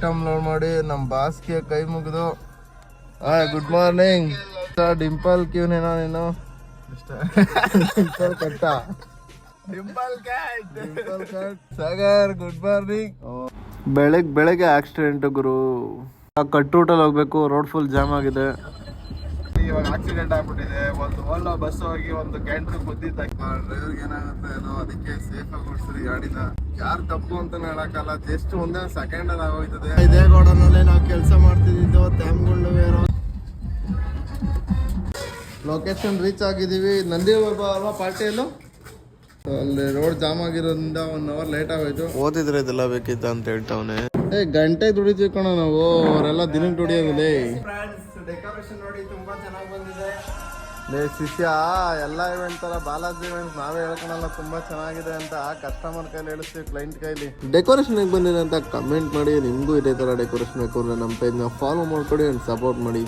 Item load ಮಾಡಿ ನಮ್ಮ ಬಾಸ್ಗೆ ಕೈ ಮುಗಿದು ಗುಡ್ ಮಾರ್ನಿಂಗ್ ಡಿಂಪಲ್ ಕ್ಯೂನೇನೋ ನೀನು ಡಿಂಪಲ್ ಕಟ್ಟ Dimple cut Sagar good morning. ಬೆಳಗ್ಗೆ ಆಕ್ಸಿಡೆಂಟ್ ಗುರು, ಕಟ್ ರೂಟಲ್ಲಿ ಹೋಗ್ಬೇಕು, ರೋಡ್ ಫುಲ್ ಜಾಮ್ ಆಗಿದೆ. ಇವಾಗ ಆಕ್ಸಿಡೆಂಟ್ ಆಗ್ಬಿಟ್ಟಿದೆ. ಒಂದು ಓಲಾ ಬಸ್ ಹೋಗಿ ಒಂದು ಕ್ಯಾಂಟ್ರ್ ಗುದ್ದಿದ್ದ ಡ್ರೈವರ್ಗೆ ಏನಾಗುತ್ತೆ ಏನೋ, ಅದಕ್ಕೆ ಸೇಫ್ ಆಗಿ ಓಡಿಸ್ರಿ ಗಾಡಿನ. ಯಾರು ತಪ್ಪು ಅಂತಾನೆ ಹೇಳಕ್ಕಲ್ಲ, ಜಸ್ಟ್ ಒಂದೇ ಸೆಕೆಂಡ್ ಅಲ್ಲಿ ಆಗೋಯ್ತದೆ. ಇದೇ ಗೋಡನಲ್ಲಿ ನಾವು ಕೆಲಸ ಮಾಡ್ತಿದ್ದು ತ್ಯಾಮ್ಗುಂಡು ಲೊಕೇಶನ್ ರೀಚ್ ಆಗಿದ್ದೀವಿ. ನಂದಿ ಅಲ್ವಾ ಪಾರ್ಟಿಯಲ್ಲೂ ಅಲ್ಲಿ ರೋಡ್ ಜಾಮ್ ಆಗಿರೋದ್ರಿಂದ 1 hour ಲೇಟ್ ಆಗೋಯ್ತು. ಓದಿದ್ರೆ ಇದೆಲ್ಲ ಬೇಕಿತ್ತು ಅಂತ ಹೇಳ್ತಾವನೆ. ಗಂಟೆ ದುಡಿತೀವಿ ಕಣ ನಾವು, ಅವರೆಲ್ಲ ದಿನಕ್ಕೆ ದುಡಿಯೋದಿಲ್ಲ. ಡೆಕೋರೇಷನ್ ನೋಡಿ ತುಂಬಾ ಚೆನ್ನಾಗಿ ಬಂದಿದೆ. ಶಿಷ್ಯ ಎಲ್ಲ ಇವೆಂಟ್ ತರ ಬಾಲಾಜಿ ಇವೆಂಟ್ಸ್ ನಾವೇ ಹೇಳ್ಕೊಳಲ್ಲ ತುಂಬಾ ಚೆನ್ನಾಗಿದೆ ಅಂತ. ಕಸ್ಟಮರ್ ಕೈಲಿ ಹೇಳಿಸ್ತೀವಿ, ಕ್ಲೈಂಟ್ ಕೈಲಿ. ಡೆಕೋರೇಷನ್ ಹೇಗೆ ಬಂದಿದೆ ಅಂತ ಕಮೆಂಟ್ ಮಾಡಿ. ನಿಮಗೂ ಇದೇ ತರ ಡೆಕೋರೇಷನ್ ಬೇಕು ಅಂದ್ರೆ ನಮ್ಮ ಪೇಜ್ನ ಫಾಲೋ ಮಾಡ್ಕೊಡಿ ಅಂಡ್ ಸಪೋರ್ಟ್ ಮಾಡಿ.